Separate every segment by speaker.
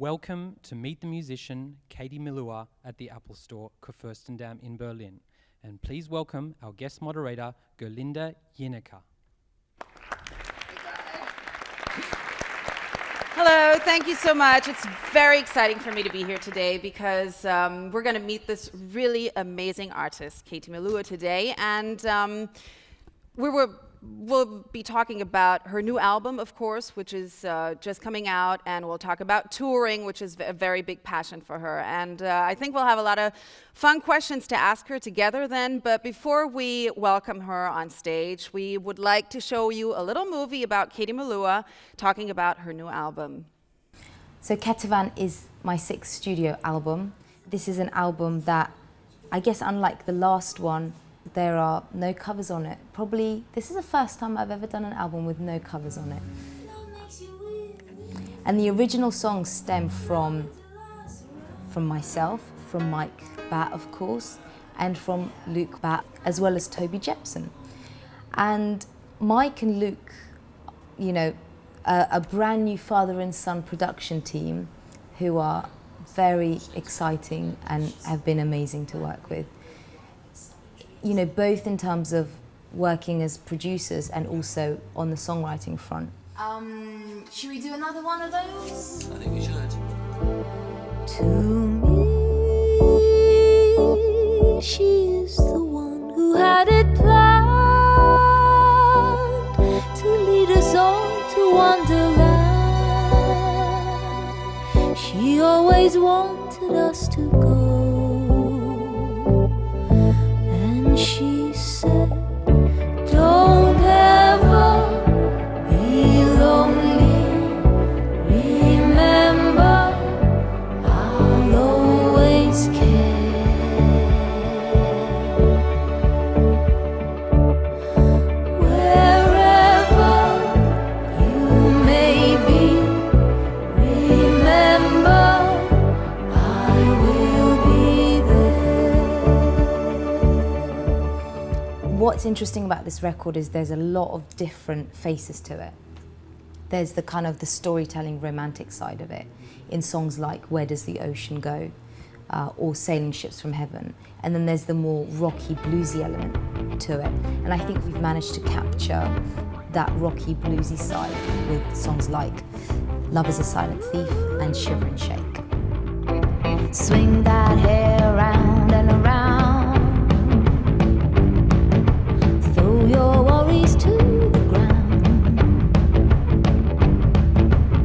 Speaker 1: Welcome to meet the musician Katie Melua at the Apple Store, Kurfürstendamm in Berlin. And please welcome our guest moderator, Gerlinde Jenneker.
Speaker 2: Hello, thank you so much. It's very exciting for me to be here today because we're going to meet this really amazing artist, Katie Melua, today. And we'll be talking about her new album, of course, which is just coming out. And we'll talk about touring, which is a very big passion for her. And I think we'll have a lot of fun questions to ask her together then. But before we welcome her on stage, we would like to show you a little movie about Katie Melua talking about her new album.
Speaker 3: So Ketivan is my 6th studio album. This is an album that, I guess unlike the last one, there are no covers on it. Probably, this is the first time I've ever done an album with no covers on it. And the original songs stem from myself, from Mike Batt, of course, and from Luke Batt, as well as Toby Jepson. And Mike and Luke, you know, a brand new father and son production team who are very exciting and have been amazing to work with. You know, both in terms of working as producers and also on the songwriting front. Should we do another one of those?
Speaker 4: I think we should.
Speaker 5: To me, she is the one who had it planned to lead us all to Wonderland. She always wanted us to go. She said, don't ever be lonely. Remember, I'll always care. Wherever you may be, remember, I will be there.
Speaker 3: What's interesting about this record is there's a lot of different faces to it. There's the kind of the storytelling romantic side of it in songs like Where Does the Ocean Go or Sailing Ships from Heaven. And then there's the more rocky bluesy element to it. And I think we've managed to capture that rocky bluesy side with songs like Love is a Silent Thief and Shiver and Shake.
Speaker 5: Swing that hair round and around. Your worries to the ground.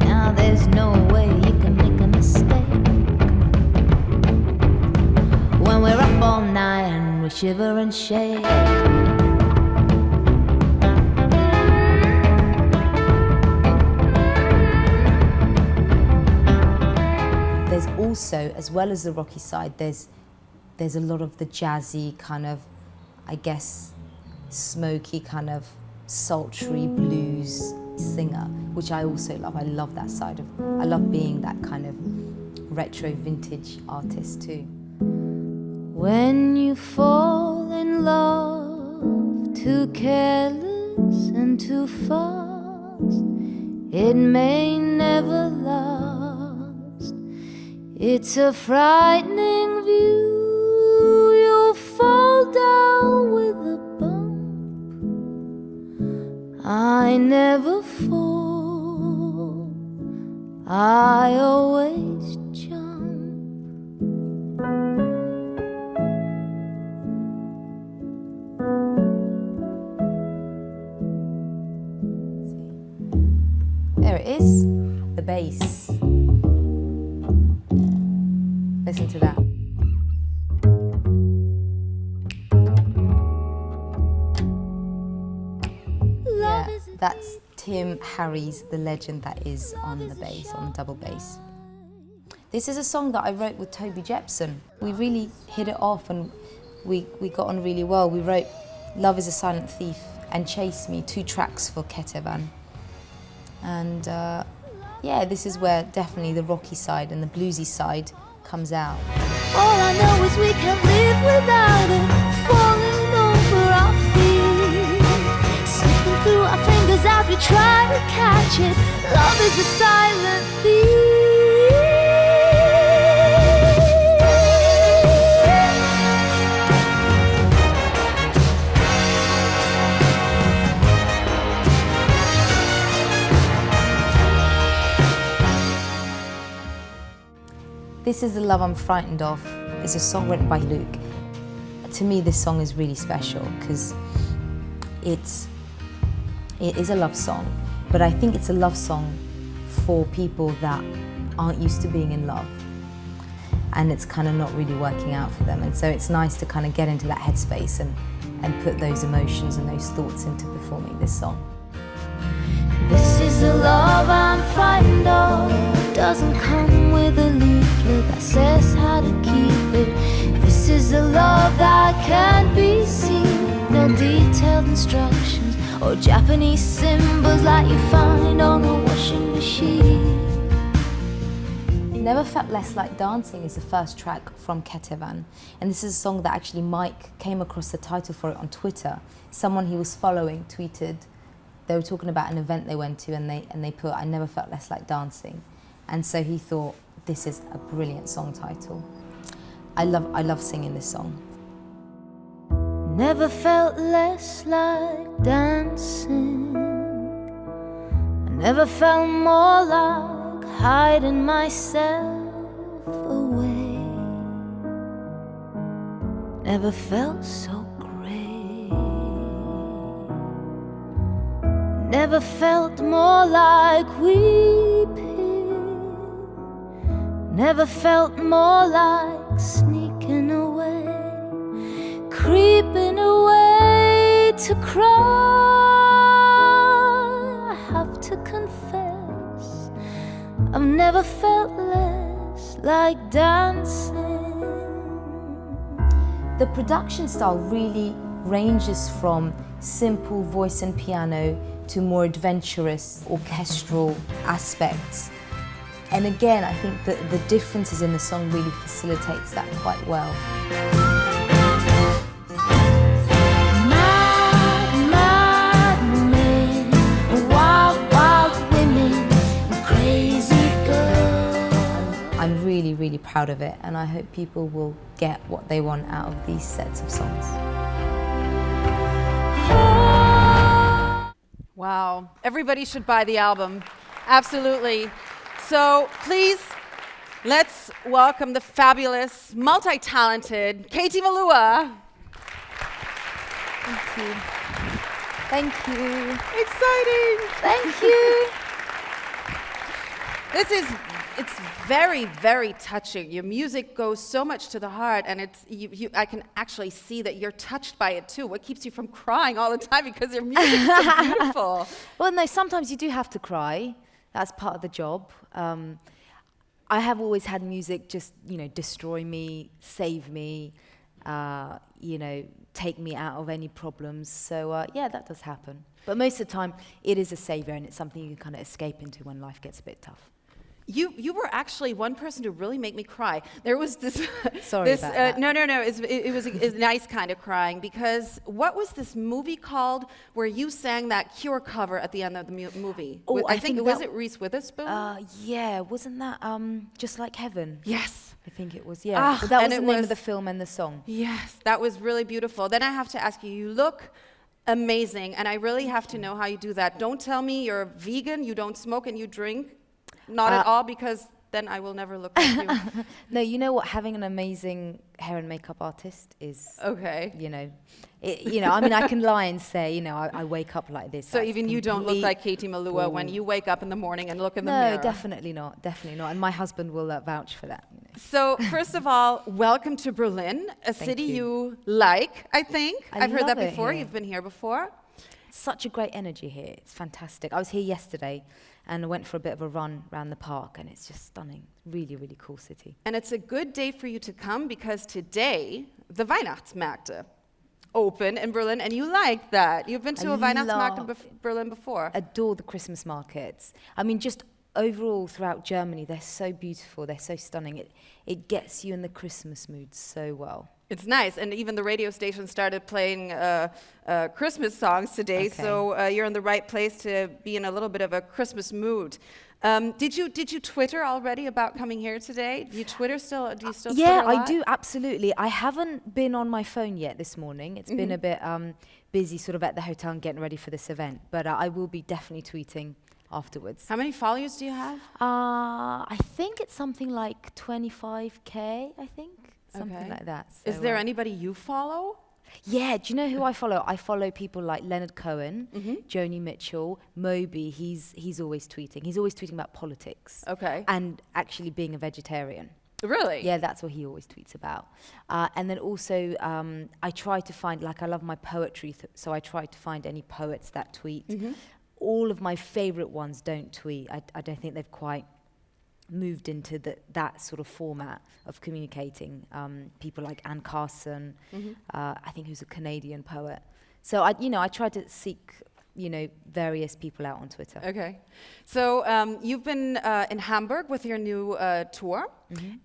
Speaker 5: Now there's no way you can make a mistake when we're up all night and we shiver and shake.
Speaker 3: There's also, as well as the rocky side, there's a lot of the jazzy kind of, I guess, smoky kind of sultry blues singer, which I also love. I love that side of, I love being that kind of retro vintage artist too.
Speaker 5: When you fall in love too careless and too fast, it may never last. It's a frightening view. You'll fall down with a I never fall, I always jump.
Speaker 3: There it is, the bass. Listen to that. That's Tim Harries, the legend that is on the bass, on the double bass. This is a song that I wrote with Toby Jepson. We really hit it off and we got on really well. We wrote Love is a Silent Thief and Chase Me, 2 tracks for Ketivan. And yeah, this is where definitely the rocky side and the bluesy side comes out.
Speaker 5: All I know is we can't live without it, falling over our feet, slipping through our fingers as we try to catch it. Love is a silent thief.
Speaker 3: This Is the Love I'm Frightened Of is a song written by Luke. To me, this song is really special because it is a love song, but I think it's a love song for people that aren't used to being in love, and it's kind of not really working out for them. And so it's nice to kind of get into that headspace and put those emotions and those thoughts into performing this song.
Speaker 5: This is the love I'm frightened of. Doesn't come with a leaflet that says how to keep it. This is the love that can't be seen. No detailed instructions or Japanese symbols like you find on a washing machine.
Speaker 3: Never Felt Less Like Dancing is the first track from Ketevan, and this is a song that actually Mike came across the title for it on Twitter. Someone he was following tweeted, they were talking about an event they went to, and they put, "I never felt less like dancing," and so he thought this is a brilliant song title. I love singing this song.
Speaker 5: Never felt less like dancing. I never felt more like hiding myself away. Never felt so great. Never felt more like weeping. Never felt more like sneaking away, creeping away to cry. I have to confess, I've never felt less like dancing.
Speaker 3: The production style really ranges from simple voice and piano to more adventurous orchestral aspects. And again, I think that the differences in the song really facilitates that quite well.
Speaker 5: Mad, mad men, wild, wild women, crazy girls.
Speaker 3: I'm really, really proud of it, and I hope people will get what they want out of these sets of songs.
Speaker 2: Wow. Everybody should buy the album. Absolutely. So please, let's welcome the fabulous, multi-talented Katie Melua.
Speaker 3: Thank you. Thank you.
Speaker 2: Exciting.
Speaker 3: Thank you.
Speaker 2: It's very, very touching. Your music goes so much to the heart, and I can actually see that you're touched by it too. What keeps you from crying all the time? Because your music is so beautiful.
Speaker 3: Well, no, sometimes you do have to cry. That's part of the job. I have always had music just, destroy me, save me, take me out of any problems. So, yeah, that does happen. But most of the time, it is a savior, and it's something you can kind of escape into when life gets a bit tough.
Speaker 2: You were actually one person to really make me cry. There was this.
Speaker 3: Sorry about that.
Speaker 2: No. It was a nice kind of crying, because what was this movie called where you sang that Cure cover at the end of the movie?
Speaker 3: Oh,
Speaker 2: I think was it Reese Witherspoon?
Speaker 3: Yeah, wasn't that Just Like Heaven?
Speaker 2: Yes.
Speaker 3: I think it was, yeah. But that was the name
Speaker 2: was
Speaker 3: of the film and the song.
Speaker 2: Yes, that was really beautiful. Then I have to ask you, you look amazing, and I really have to know how you do that. Don't tell me you're vegan, you don't smoke, and you drink. Not at all, because then I will never look like you.
Speaker 3: No, you know what? Having an amazing hair and makeup artist is,
Speaker 2: okay.
Speaker 3: I can lie and say, I wake up like this.
Speaker 2: So even you don't look like Katie Melua when you wake up in the morning and look in the mirror?
Speaker 3: No, definitely not. And my husband will vouch for that.
Speaker 2: So first of all, welcome to Berlin, a city you like, I think. I've heard that before. You've been here before.
Speaker 3: Such a great energy here. It's fantastic. I was here yesterday and I went for a bit of a run around the park, and it's just stunning. Really, really cool city.
Speaker 2: And it's a good day for you to come, because today the Weihnachtsmärkte open in Berlin, and you like that. You've been to a Weihnachtsmarkt in Berlin before.
Speaker 3: Adore the Christmas markets. I mean, just overall throughout Germany, they're so beautiful. They're so stunning. It gets you in the Christmas mood so well.
Speaker 2: It's nice, and even the radio station started playing Christmas songs today, so you're in the right place to be in a little bit of a Christmas mood. Did you Twitter already about coming here today? Do you Twitter still? Do you still?
Speaker 3: Yeah,
Speaker 2: Twitter a lot?
Speaker 3: I do, absolutely. I haven't been on my phone yet this morning. It's been a bit busy, sort of at the hotel and getting ready for this event. But I will be definitely tweeting afterwards.
Speaker 2: How many followers do you have?
Speaker 3: I think it's something like 25K, I think. Something
Speaker 2: Okay.
Speaker 3: like that.
Speaker 2: Is
Speaker 3: So,
Speaker 2: there anybody you follow?
Speaker 3: Yeah, do you know who I follow? I follow people like Leonard Cohen, Joni Mitchell, Moby. He's always tweeting. He's always tweeting about politics.
Speaker 2: Okay.
Speaker 3: And actually being a vegetarian.
Speaker 2: Really?
Speaker 3: Yeah, that's what he always tweets about. And then also, I try to find, like, I love my poetry, so I try to find any poets that tweet. All of my favorite ones don't tweet. I don't think they've quite moved into that sort of format of communicating. People like Anne Carson, I think, who's a Canadian poet. So I try to seek, various people out on Twitter.
Speaker 2: Okay. So you've been in Hamburg with your new tour,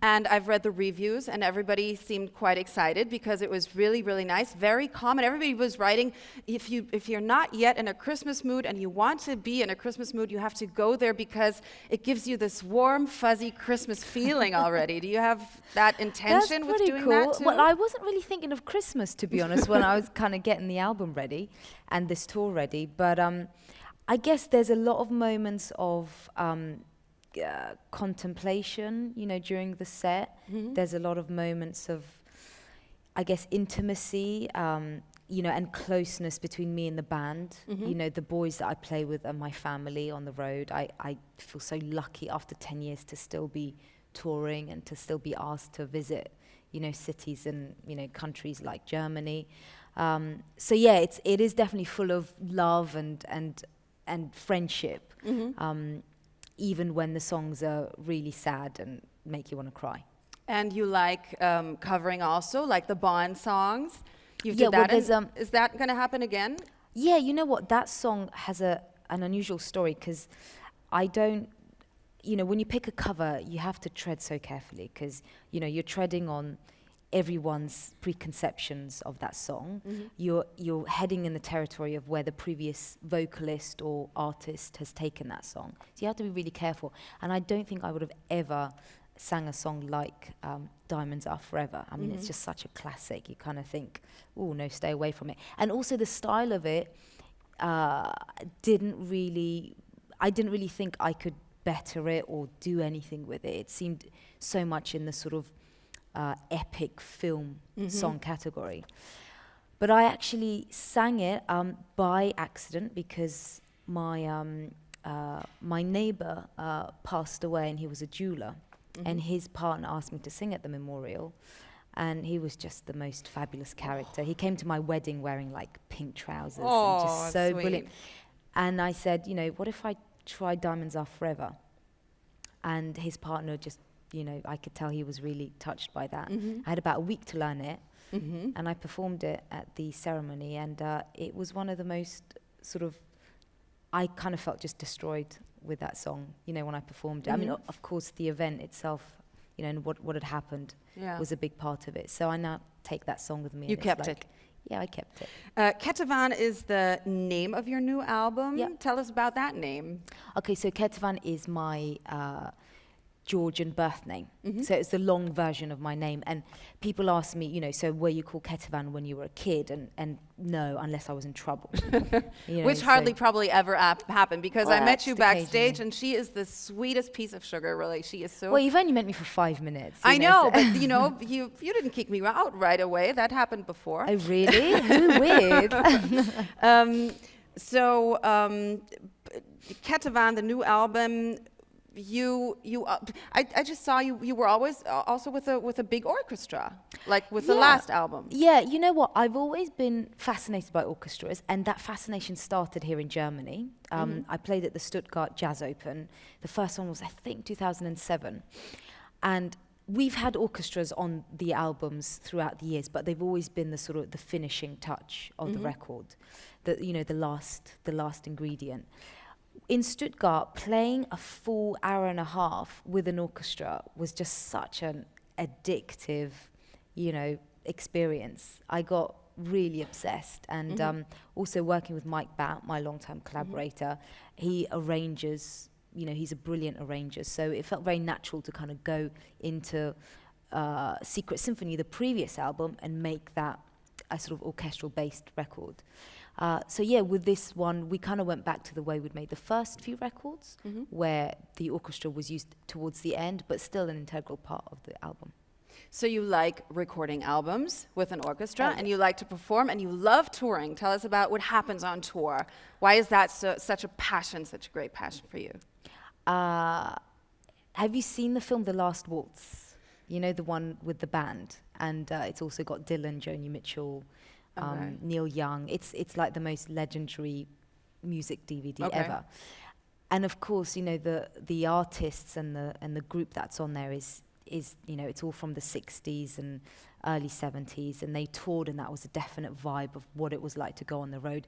Speaker 2: and I've read the reviews, and everybody seemed quite excited because it was really, really nice, very calm, and everybody was writing, if you're not yet in a Christmas mood and you want to be in a Christmas mood, you have to go there because it gives you this warm, fuzzy Christmas feeling already. Do you have that intention with doing that too?
Speaker 3: Well, I wasn't really thinking of Christmas, to be honest, when I was kind of getting the album ready and this tour ready. But I guess there's a lot of moments of contemplation, during the set. There's a lot of moments of, I guess, intimacy, and closeness between me and the band. The boys that I play with are my family on the road. I feel so lucky after 10 years to still be touring and to still be asked to visit, cities and, countries like Germany. So yeah, it is definitely full of love and friendship, even when the songs are really sad and make you want to cry.
Speaker 2: And you like covering also, like the Bond songs? You
Speaker 3: Yeah,
Speaker 2: did
Speaker 3: well,
Speaker 2: that. Is that going to happen again?
Speaker 3: Yeah, you know what? That song has an unusual story because I don't, when you pick a cover, you have to tread so carefully because, you're treading on everyone's preconceptions of that song. You're heading in the territory of where the previous vocalist or artist has taken that song. So you have to be really careful. And I don't think I would have ever sang a song like Diamonds Are Forever. I mean, it's just such a classic. You kind of think, oh, no, stay away from it. And also the style of it, I didn't really think I could better it or do anything with it. It seemed so much in the sort of epic film song category. But I actually sang it by accident because my neighbor passed away, and he was a jeweler, and his partner asked me to sing at the memorial, and he was just the most fabulous character. He came to my wedding wearing like pink trousers and just so
Speaker 2: sweet.
Speaker 3: brilliant. And I said, what if I try Diamonds Are Forever? And his partner just, I could tell he was really touched by that. I had about a week to learn it, and I performed it at the ceremony, and it was one of the most sort of, I kind of felt just destroyed with that song, when I performed it. I mean, of course, the event itself, and what had happened was a big part of it. So I now take that song with me.
Speaker 2: You kept it?
Speaker 3: Yeah, I kept it.
Speaker 2: Ketavan is the name of your new album.
Speaker 3: Yep.
Speaker 2: Tell us about that name.
Speaker 3: Okay, so Ketavan is my Georgian birth name. So it's the long version of my name. And people ask me, so were you called Ketavan when you were a kid? And no, unless I was in trouble.
Speaker 2: Which hardly probably ever happened, because I met you
Speaker 3: just
Speaker 2: backstage,
Speaker 3: occasionally.
Speaker 2: and she is the sweetest piece of sugar, really. She is so...
Speaker 3: Well, you've only met me for 5 minutes.
Speaker 2: I know,
Speaker 3: so
Speaker 2: but you didn't kick me out right away. That happened before.
Speaker 3: Oh, really? Who weird?
Speaker 2: Ketavan, the new album... I just saw you were always also with a big orchestra, like with the last album.
Speaker 3: Yeah, you know what? I've always been fascinated by orchestras, and that fascination started here in Germany. I played at the Stuttgart Jazz Open. The first one was, I think, 2007. And we've had orchestras on the albums throughout the years, but they've always been the sort of the finishing touch of the record, the last ingredient. In Stuttgart, playing a full hour and a half with an orchestra was just such an addictive, experience. I got really obsessed. And also working with Mike Batt, my longtime collaborator, he arranges, he's a brilliant arranger. So it felt very natural to kind of go into Secret Symphony, the previous album, and make that a sort of orchestral-based record. So yeah, with this one, we kind of went back to the way we'd made the first few records, where the orchestra was used towards the end, but still an integral part of the album.
Speaker 2: So you like recording albums with an orchestra,
Speaker 3: Oh,
Speaker 2: and you like to perform, and you love touring. Tell us about what happens on tour. Why is that such a passion, such a great passion for you?
Speaker 3: Have you seen the film The Last Waltz? You know, the one with the band, and it's also got Dylan, Joni Mitchell,
Speaker 2: Okay.
Speaker 3: Neil Young. It's like the most legendary music DVD
Speaker 2: Okay.
Speaker 3: ever. And of course, you know, the artists and the group that's on there is you know, it's all from the 60s and early 70s, and they toured, and that was a definite vibe of what it was like to go on the road.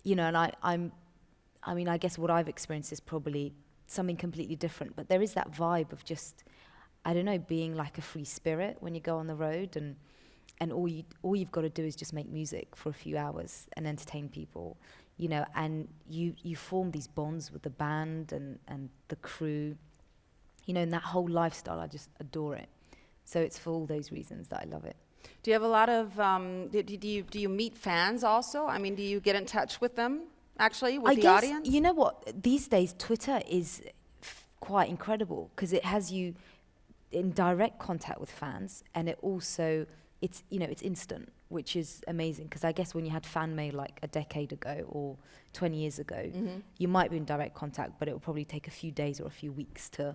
Speaker 3: You know, and I mean, I guess what I've experienced is probably something completely different, but there is that vibe of just, I don't know, being like a free spirit when you go on the road, and all you've got to do is just make music for a few hours and entertain people, you know, and you form these bonds with the band and the crew, you know, and that whole lifestyle, I just adore it. So it's for all those reasons that I love it.
Speaker 2: Do you have a lot of, do you meet fans also? I mean, do you get in touch with them, actually, with the audience?
Speaker 3: You know what, these days Twitter is quite incredible, because it has you in direct contact with fans, and it also, it's, you know, it's instant, which is amazing, because I guess when you had fan mail like a decade ago or 20 years ago, you might be in direct contact, but it will probably take a few days or a few weeks to,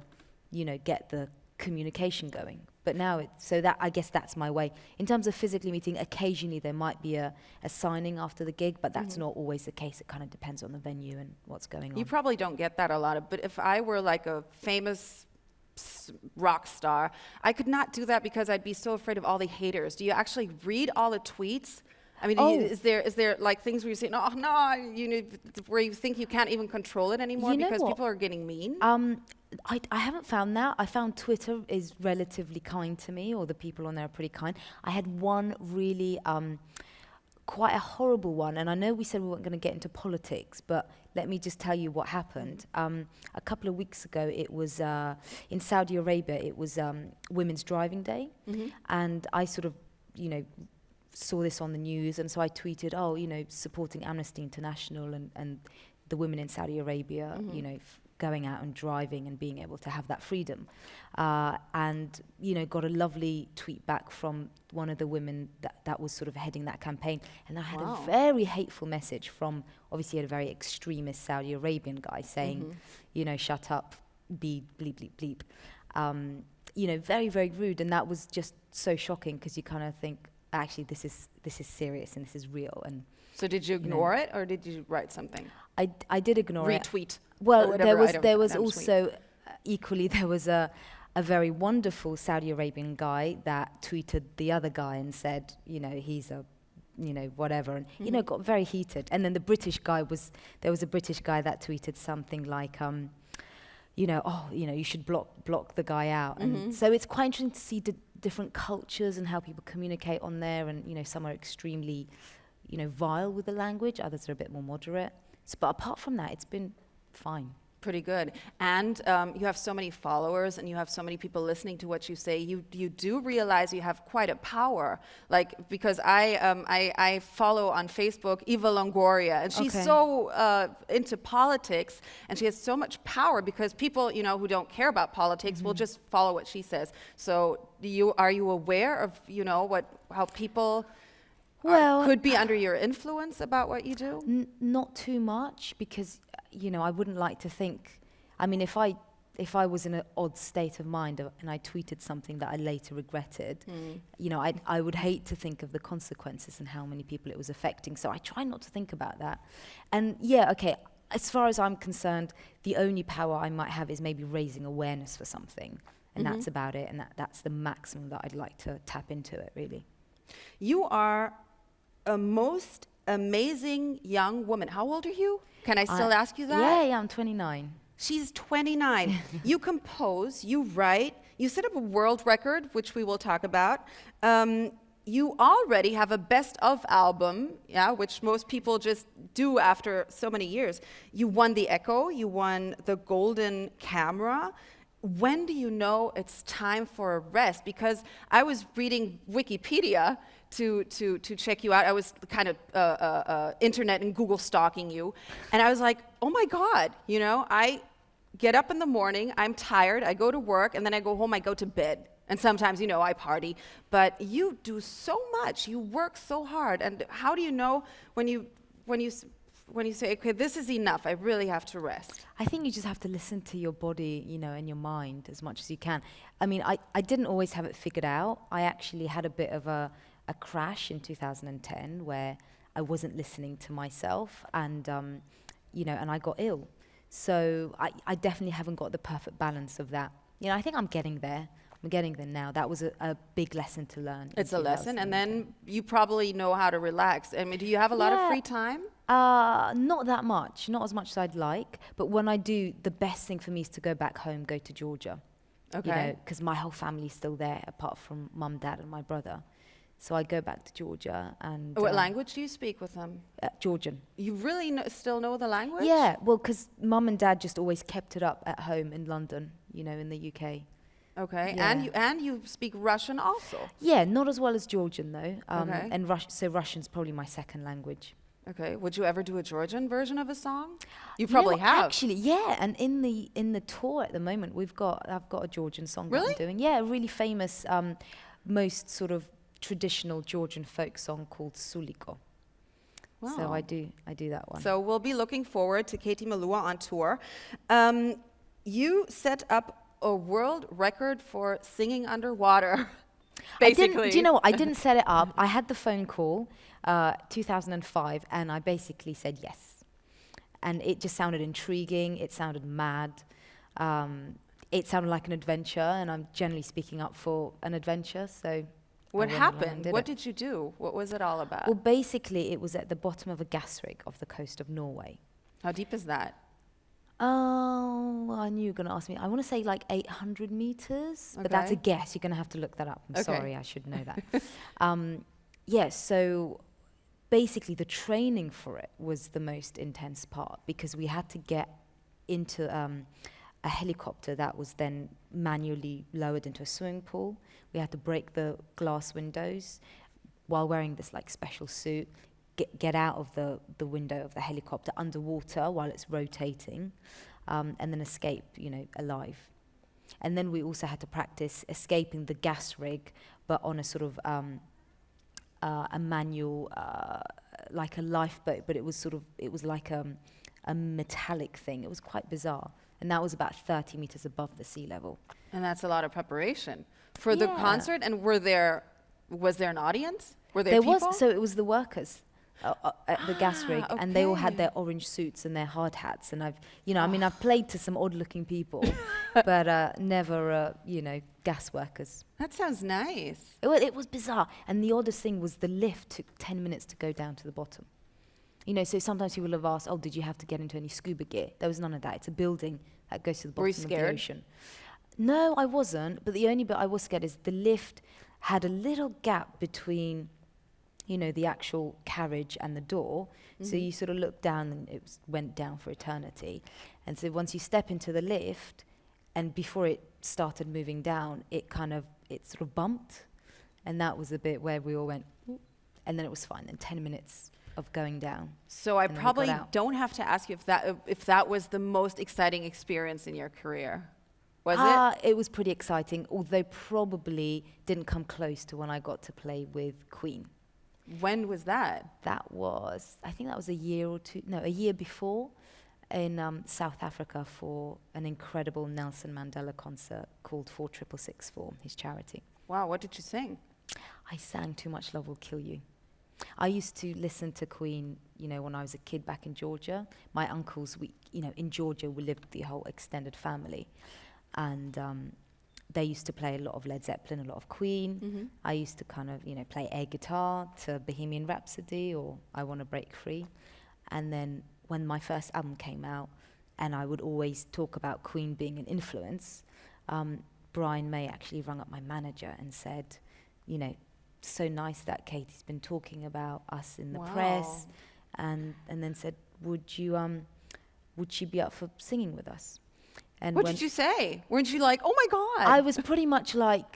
Speaker 3: you know, get the communication going. But now so that, I guess that's my way. In terms of physically meeting, occasionally there might be a signing after the gig, but that's not always the case. It kind of depends on the venue and what's going on.
Speaker 2: You probably don't get that a lot, but if I were like a famous rock star, I could not do that because I'd be so afraid of all the haters. Do you actually read all the tweets? I mean, is there like things where you say, no, you know, where you think you can't even control it anymore,
Speaker 3: You know
Speaker 2: because
Speaker 3: what?
Speaker 2: people are getting mean?
Speaker 3: I haven't found that. I found Twitter is relatively kind to me, or the people on there are pretty kind. I had one really quite a horrible one, and I know we said we weren't going to get into politics, but let me just tell you what happened. A couple of weeks ago, it was in Saudi Arabia, it was Women's Driving Day, and I sort of, you know, saw this on the news, and so I tweeted, oh, you know, supporting Amnesty International and the women in Saudi Arabia, you know, going out and driving and being able to have that freedom. And, you know, got a lovely tweet back from one of the women that was sort of heading that campaign. And I had a very hateful message from, obviously, a very extremist Saudi Arabian guy saying, you know, shut up, be bleep, bleep, bleep. You know, very, very rude. And that was just so shocking, because you kind of think, actually, this is serious and this is real. And
Speaker 2: So did you ignore it, or did you write something?
Speaker 3: I did ignore it.
Speaker 2: Retweet.
Speaker 3: Well,
Speaker 2: whatever
Speaker 3: there was
Speaker 2: item
Speaker 3: also equally there was a very wonderful Saudi Arabian guy that tweeted the other guy and said, you know, he's a, you know, whatever, and you know, got very heated. And then the British guy there was a British guy that tweeted something like, you know, oh, you know, you should block the guy out. And so it's quite interesting to see different cultures and how people communicate on there. And you know, some are extremely, you know, vile with the language. Others are a bit more moderate. So, but apart from that, it's been fine.
Speaker 2: Pretty good. And you have so many followers, and you have so many people listening to what you say. You do realize you have quite a power. Like, because I follow on Facebook Eva Longoria, and she's so into politics, and she has so much power, because people, you know, who don't care about politics will just follow what she says. So are you aware of, you know, how people could be under your influence about what you do?
Speaker 3: Not too much, because you know, I wouldn't like to think. I mean, if I was in an odd state of mind and I tweeted something that I later regretted, you know, I would hate to think of the consequences and how many people it was affecting. So I try not to think about that. And yeah, okay, as far as I'm concerned, the only power I might have is maybe raising awareness for something, and that's about it. And that's the maximum that I'd like to tap into it, really.
Speaker 2: You are a most amazing young woman. How old are you? Can I still ask you that?
Speaker 3: Yeah, I'm 29.
Speaker 2: She's 29. You compose, you write, you set up a world record, which we will talk about. You already have a best of album, which most people just do after so many years. You won the Echo, you won the Golden Camera. when do you know it's time for a rest? Because I was reading Wikipedia to check you out. I was kind of internet and Google stalking you, and I was like, oh my God, you know, I get up in the morning, I'm tired, I go to work, and then I go home, I go to bed. And sometimes, you know, I party. But you do so much, you work so hard. And how do you know when you say, okay, this is enough, I really have to rest?
Speaker 3: I think you just have to listen to your body, you know, and your mind as much as you can. I mean, I didn't always have it figured out. I actually had a bit of a crash in 2010 where I wasn't listening to myself and, you know, and I got ill. So I definitely haven't got the perfect balance of that. You know, I think I'm getting there. I'm getting there now. That was a big lesson to learn.
Speaker 2: It's a lesson, and then you probably know how to relax. I mean, do you have a lot of free time?
Speaker 3: Not that much, not as much as I'd like. But when I do, the best thing for me is to go back home, go to Georgia.
Speaker 2: Okay.
Speaker 3: You know, because my whole family's still there, apart from mum, dad, and my brother. So I go back to Georgia and...
Speaker 2: What language do you speak with them?
Speaker 3: Georgian.
Speaker 2: You really still know the language?
Speaker 3: Yeah, well, because mum and dad just always kept it up at home in London, you know, in the UK.
Speaker 2: Okay,
Speaker 3: Yeah.
Speaker 2: and you speak Russian also?
Speaker 3: Yeah, not as well as Georgian, though.
Speaker 2: Okay.
Speaker 3: And so Russian's probably my second language.
Speaker 2: Okay, would you ever do a Georgian version of a song? You
Speaker 3: You know
Speaker 2: probably
Speaker 3: what,
Speaker 2: have.
Speaker 3: actually, yeah. And in the tour at the moment, I've got a Georgian song
Speaker 2: Really?
Speaker 3: that I'm doing. Yeah, a really famous, most sort of traditional Georgian folk song called Suliko. So
Speaker 2: Wow.
Speaker 3: I do that one.
Speaker 2: So we'll be looking forward to Katie Melua on tour. You set up a world record for singing underwater, basically.
Speaker 3: Do you know what? I didn't set it up. I had the phone call, 2005, and I basically said yes. And it just sounded intriguing. It sounded mad. It sounded like an adventure, and I'm generally speaking up for an adventure. So
Speaker 2: What
Speaker 3: I went along and
Speaker 2: happened?
Speaker 3: did
Speaker 2: What
Speaker 3: it.
Speaker 2: did you do? What was it all about?
Speaker 3: Well, basically, it was at the bottom of a gas rig off the coast of Norway.
Speaker 2: How deep is that?
Speaker 3: Oh, I knew you were going to ask me. I want to say like 800 meters, but that's a
Speaker 2: Okay.
Speaker 3: guess. You're going to have to look that up. I'm
Speaker 2: Okay.
Speaker 3: sorry, I should know that. Yes, so basically the training for it was the most intense part because we had to get into a helicopter that was then manually lowered into a swimming pool. We had to break the glass windows while wearing this like special suit, get out of the window of the helicopter underwater while it's rotating, and then escape, you know, alive. And then we also had to practice escaping the gas rig, but on a sort of a manual, like a lifeboat, but it was like a metallic thing. It was quite bizarre. And that was about 30 meters above the sea level.
Speaker 2: And that's a lot of preparation for the
Speaker 3: Yeah.
Speaker 2: concert. And was there an audience? Were there
Speaker 3: There
Speaker 2: people?
Speaker 3: was, so it was the workers at the gas rig, and they all had
Speaker 2: okay.
Speaker 3: their orange suits and their hard hats. And I've played to some odd-looking people, but never, gas workers.
Speaker 2: That sounds nice.
Speaker 3: It was bizarre. And the oddest thing was the lift took 10 minutes to go down to the bottom. You know, so sometimes people have asked, oh, did you have to get into any scuba gear? There was none of that. It's a building that goes to the
Speaker 2: Were you
Speaker 3: bottom of the
Speaker 2: scared?
Speaker 3: ocean. No, I wasn't. But the only bit I was scared is the lift had a little gap between, you know, the actual carriage and the door. So you sort of looked down and went down for eternity. And so once you step into the lift, and before it started moving down, it sort of bumped. And that was a bit where we all went, "Ooh," and then it was fine. Then 10 minutes of going down.
Speaker 2: So I
Speaker 3: And then we got
Speaker 2: probably
Speaker 3: out.
Speaker 2: don't have to ask you if that was the most exciting experience in your career. Was it?
Speaker 3: It was pretty exciting, although probably didn't come close to when I got to play with Queen.
Speaker 2: When was that?
Speaker 3: I think that was a year before in South Africa for an incredible Nelson Mandela concert called 4664, his charity.
Speaker 2: Wow, what did you sing?
Speaker 3: I sang Too Much Love Will Kill You. I used to listen to Queen, you know, when I was a kid back in Georgia. My uncles, in Georgia, we lived with the whole extended family. And they used to play a lot of Led Zeppelin, a lot of Queen. I used to kind of, play air guitar to Bohemian Rhapsody or I Want to Break Free. And then when my first album came out, and I would always talk about Queen being an influence, Brian May actually rung up my manager and said, so nice that Katie's been talking about us in the press, and then said, would she be up for singing with us? And
Speaker 2: What
Speaker 3: when
Speaker 2: did you say? Weren't you like, oh my God?
Speaker 3: I was pretty much like,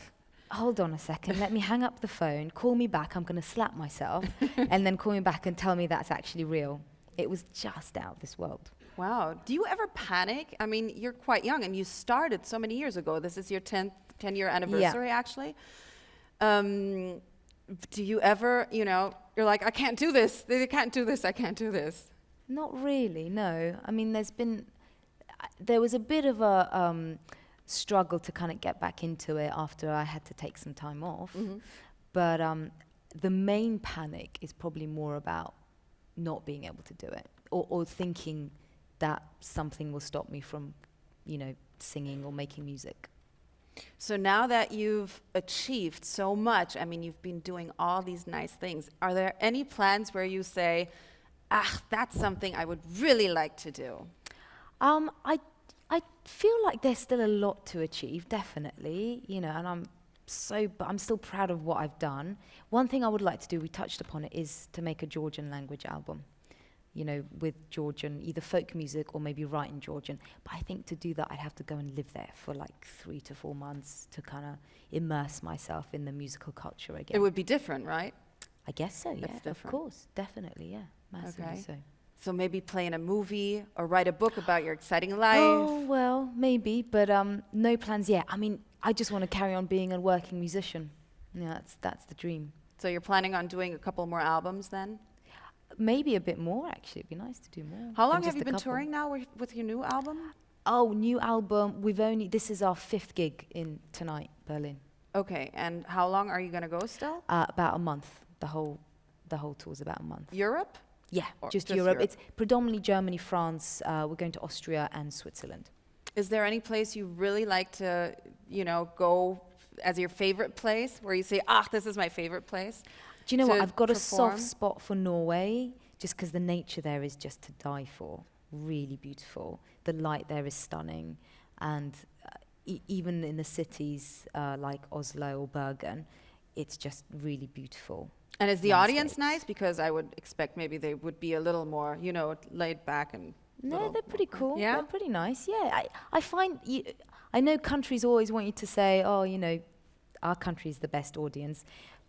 Speaker 3: hold on a second, let me hang up the phone, call me back, I'm going to slap myself, and then call me back and tell me that's actually real. It was just out of this world.
Speaker 2: Wow. Do you ever panic? I mean, you're quite young and you started so many years ago. This is your 10-year anniversary, actually. Do you ever, you're like, I can't do this. I can't do this. I can't do this.
Speaker 3: Not really, no. I mean, there was a bit of a struggle to kind of get back into it after I had to take some time off. But the main panic is probably more about not being able to do it, or thinking that something will stop me from, singing or making music.
Speaker 2: So now that you've achieved so much, I mean, you've been doing all these nice things, are there any plans where you say, that's something I would really like to do?
Speaker 3: I feel like there's still a lot to achieve, definitely, and but I'm still proud of what I've done. One thing I would like to do, we touched upon it, is to make a Georgian language album, with Georgian, either folk music or maybe write in Georgian. But I think to do that, I'd have to go and live there for like 3 to 4 months to kind of immerse myself in the musical culture again.
Speaker 2: It would be different, right?
Speaker 3: I guess so, yeah,
Speaker 2: That's different.
Speaker 3: of course, definitely, yeah, massively so.
Speaker 2: So maybe play in a movie or write a book about your exciting life.
Speaker 3: Oh, well, maybe, but no plans yet. I mean, I just want to carry on being a working musician. Yeah, that's the dream.
Speaker 2: So you're planning on doing a couple more albums then?
Speaker 3: Maybe a bit more, actually. It'd be nice to do more.
Speaker 2: How long
Speaker 3: than
Speaker 2: have
Speaker 3: just
Speaker 2: you
Speaker 3: a
Speaker 2: been
Speaker 3: couple.
Speaker 2: touring now with your new album?
Speaker 3: Oh, new album. This is our 5th gig in tonight, Berlin.
Speaker 2: Okay, and how long are you going to go still?
Speaker 3: About a month. The whole tour's about a month.
Speaker 2: Europe?
Speaker 3: Yeah,
Speaker 2: Or
Speaker 3: just
Speaker 2: just
Speaker 3: Europe.
Speaker 2: Europe?
Speaker 3: It's predominantly Germany, France. We're going to Austria and Switzerland.
Speaker 2: Is there any place you really like to, go as your favorite place, where you say, this is my favorite place?
Speaker 3: Do you know what?
Speaker 2: to
Speaker 3: I've got a
Speaker 2: perform?
Speaker 3: soft spot for Norway, just because the nature there is just to die for. Really beautiful. The light there is stunning. And even in the cities like Oslo or Bergen, it's just really beautiful.
Speaker 2: And is the audience
Speaker 3: landscapes.
Speaker 2: nice? Because I would expect maybe they would be a little more, laid back and...
Speaker 3: No, they're pretty cool.
Speaker 2: Yeah?
Speaker 3: They're pretty nice. Yeah, I find I know countries always want you to say, our country's the best audience,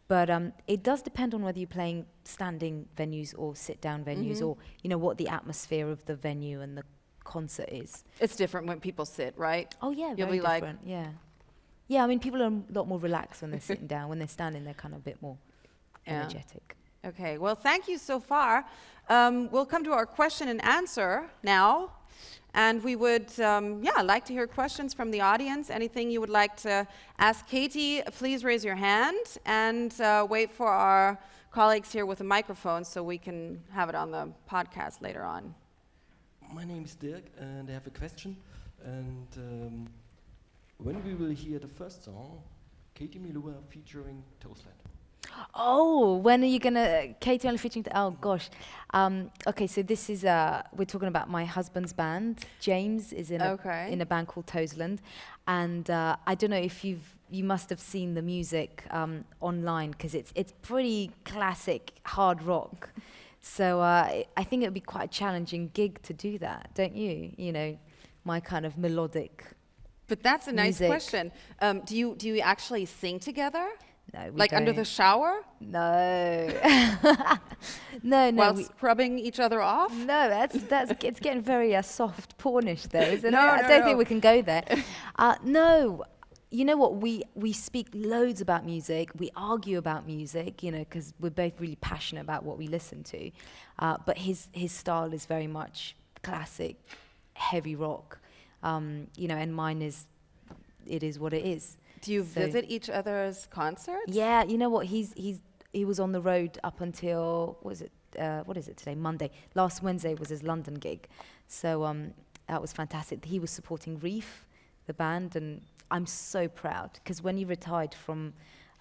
Speaker 3: but it does depend on whether you're playing standing venues or sit-down venues, or what the atmosphere of the venue and the concert is.
Speaker 2: It's different when people sit, right?
Speaker 3: Oh yeah,
Speaker 2: You'll
Speaker 3: very
Speaker 2: be like-
Speaker 3: different. Yeah. I mean, people are a lot more relaxed when they're sitting down. When they're standing, they're kind of a bit more energetic.
Speaker 2: Okay, well, thank you so far. We'll come to our question and answer now. And we would, like to hear questions from the audience. Anything you would like to ask Katie, please raise your hand and wait for our colleagues here with a microphone so we can have it on the podcast later on.
Speaker 4: My name is Dirk, and I have a question. And when we will hear the first song, Katie Melua featuring Toastland?
Speaker 3: Oh, when are you gonna, Katie only featuring, oh gosh. Okay, so this is, we're talking about my husband's band. James is in a band called Toesland. And I don't know if you must have seen the music online, because it's pretty classic hard rock. So I think it would be quite a challenging gig to do that, don't you? My kind of melodic
Speaker 2: But that's a nice
Speaker 3: music.
Speaker 2: question. Do you actually sing together?
Speaker 3: No, we
Speaker 2: Like under the
Speaker 3: don't.
Speaker 2: shower?
Speaker 3: No. no.
Speaker 2: While scrubbing each other off?
Speaker 3: No, that's it's getting very soft pornish though, isn't
Speaker 2: No,
Speaker 3: it? I
Speaker 2: no,
Speaker 3: don't
Speaker 2: no.
Speaker 3: think we can go there. No, you know what? We speak loads about music. We argue about music, because we're both really passionate about what we listen to. But his style is very much classic, heavy rock, and mine is. It is what it is.
Speaker 2: Do you
Speaker 3: So-
Speaker 2: visit each other's concerts?
Speaker 3: Yeah, you know what? He was on the road up until what is it today? Monday. Last Wednesday was his London gig, so that was fantastic. He was supporting Reef, the band, and I'm so proud because when he retired from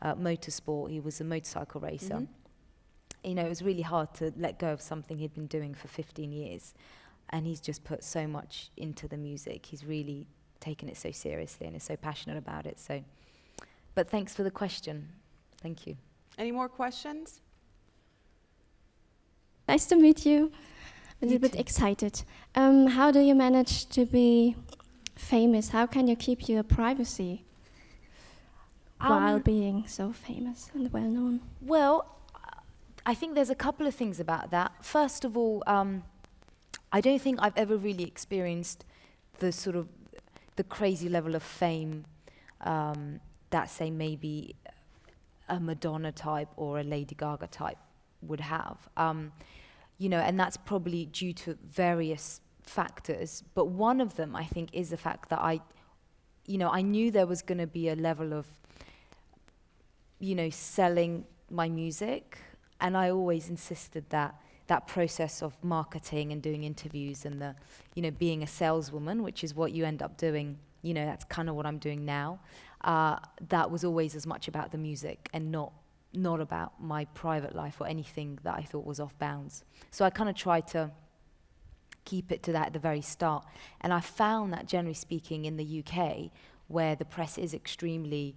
Speaker 3: motorsport, he was a motorcycle racer. It was really hard to let go of something he'd been doing for 15 years, and he's just put so much into the music. He's really taken it so seriously and is so passionate about it. So, but thanks for the question. Thank you.
Speaker 2: Any more questions?
Speaker 6: Nice to meet you. A little bit excited. How do you manage to be famous, how can you keep your privacy while being so famous and well known?
Speaker 3: Well, I think there's a couple of things about that. First of all, I don't think I've ever really experienced the sort of the crazy level of fame that, say, maybe a Madonna type or a Lady Gaga type would have. And that's probably due to various factors. But one of them, I think, is the fact that I knew there was going to be a level of, selling my music. And I always insisted that that process of marketing and doing interviews and being a saleswoman, which is what you end up doing, that's kind of what I'm doing now. That was always as much about the music and not about my private life or anything that I thought was off bounds. So I kind of tried to keep it to that at the very start. And I found that, generally speaking, in the UK, where the press is extremely,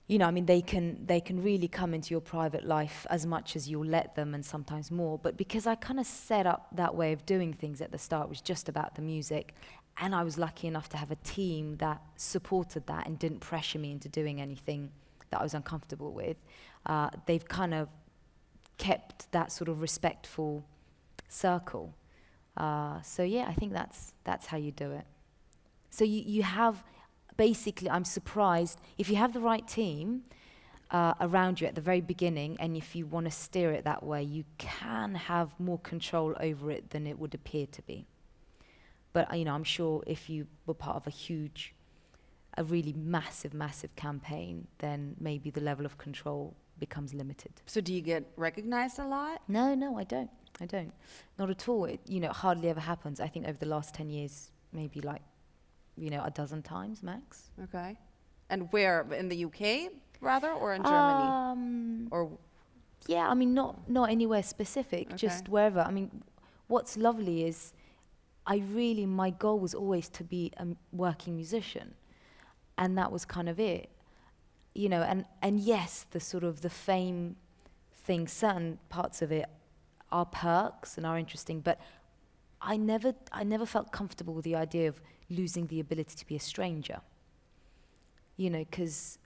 Speaker 3: they can really come into your private life as much as you'll let them, and sometimes more. But because I kind of set up that way of doing things at the start, it was just about the music. And I was lucky enough to have a team that supported that and didn't pressure me into doing anything that I was uncomfortable with. They've kind of kept that sort of respectful circle. So yeah, I think that's how you do it. So you have, basically, I'm surprised, if you have the right team around you at the very beginning, and if you want to steer it that way, you can have more control over it than it would appear to be. But I'm sure if you were part of a really massive campaign, then maybe the level of control becomes limited.
Speaker 2: So do you get recognized a lot?
Speaker 3: No, I don't. Not at all. It hardly ever happens. I think over the last 10 years, maybe like, a dozen times max.
Speaker 2: Okay. And where? In the UK, rather, or in Germany? Or
Speaker 3: yeah, not anywhere specific,
Speaker 2: okay.
Speaker 3: Just wherever. What's lovely is my goal was always to be a working musician. And that was kind of it. And yes, the sort of the fame thing, certain parts of it are perks and are interesting, but I never felt comfortable with the idea of losing the ability to be a stranger. Because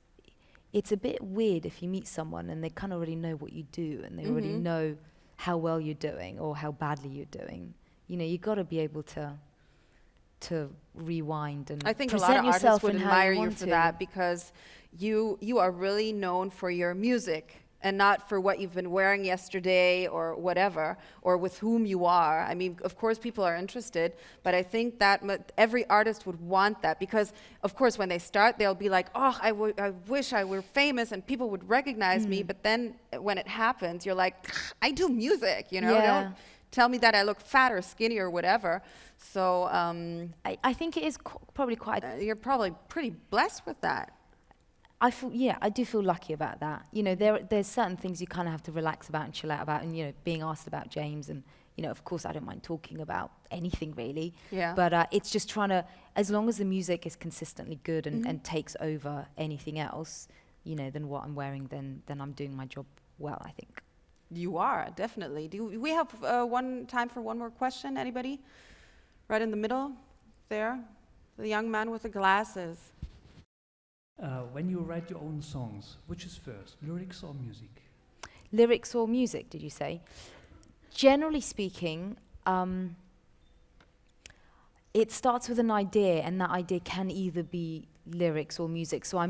Speaker 3: it's a bit weird if you meet someone and they kind of already know what you do and they already know how well you're doing or how badly you're doing. You got to be able to rewind and
Speaker 2: I think a
Speaker 3: present
Speaker 2: lot of
Speaker 3: yourself
Speaker 2: artists would
Speaker 3: in how
Speaker 2: admire
Speaker 3: you
Speaker 2: you
Speaker 3: want
Speaker 2: for
Speaker 3: to.
Speaker 2: that, because you are really known for your music and not for what you've been wearing yesterday or whatever, or with whom you are. Of course, people are interested, but I think that every artist would want that, because, of course, when they start, they'll be like, oh, I wish I were famous and people would recognize me, but then when it happens, you're like, I do music,
Speaker 3: Yeah.
Speaker 2: Don't tell me that I look fat or skinny or whatever. So
Speaker 3: I think it is probably quite...
Speaker 2: you're probably pretty blessed with that.
Speaker 3: I do feel lucky about that. There's certain things you kind of have to relax about and chill out about, and being asked about James, and of course I don't mind talking about anything really.
Speaker 2: Yeah.
Speaker 3: But it's just trying to, as long as the music is consistently good and takes over anything else, than what I'm wearing, then I'm doing my job well, I think.
Speaker 2: You are, definitely. Do we have time for one more question? Anybody? Right in the middle there, the young man with the glasses.
Speaker 7: When you write your own songs, which is first, lyrics or music?
Speaker 3: Lyrics or music, did you say? Generally speaking, it starts with an idea, and that idea can either be lyrics or music. So I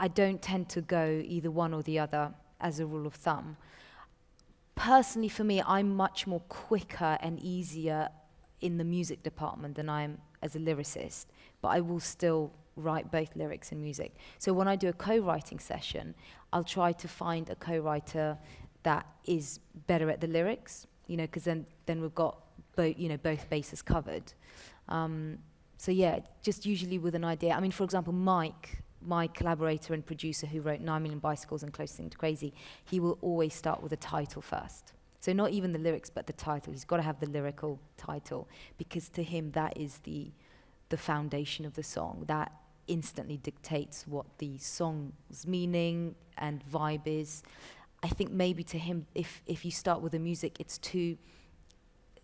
Speaker 3: don't tend to go either one or the other as a rule of thumb. Personally, for me, I'm much more quicker and easier in the music department than I am as a lyricist, but I will still write both lyrics and music. So when I do a co-writing session, I'll try to find a co-writer that is better at the lyrics, because then we've got both bases covered. So yeah, just usually with an idea. For example, Mike, my collaborator and producer who wrote 9 Million Bicycles and Closest Thing to Crazy, he will always start with a title first. So not even the lyrics, but the title. He's got to have the lyrical title, because to him that is the foundation of the song. That instantly dictates what the song's meaning and vibe is. I think maybe to him, if you start with the music,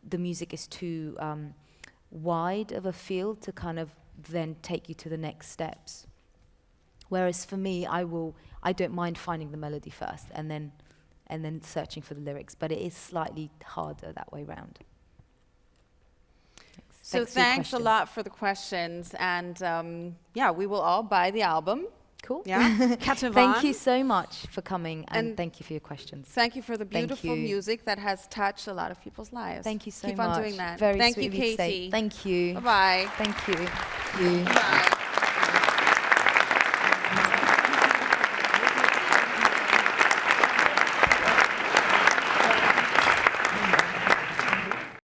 Speaker 3: the music is too wide of a field to kind of then take you to the next steps. Whereas for me, I don't mind finding the melody first and then searching for the lyrics, but it is slightly harder that way round.
Speaker 2: So thanks a lot for the questions, and yeah, we will all buy the album.
Speaker 3: Cool.
Speaker 2: Yeah.
Speaker 3: Thank you so much for coming, and thank you for your questions.
Speaker 2: Thank you for the beautiful music that has touched a lot of people's lives.
Speaker 3: Thank you so much.
Speaker 2: Keep on doing that.
Speaker 3: Very
Speaker 2: Thank
Speaker 3: sweet
Speaker 2: you,
Speaker 3: of you to say.
Speaker 2: Katie.
Speaker 3: Thank you.
Speaker 2: Bye-bye.
Speaker 3: Thank you.
Speaker 2: Bye.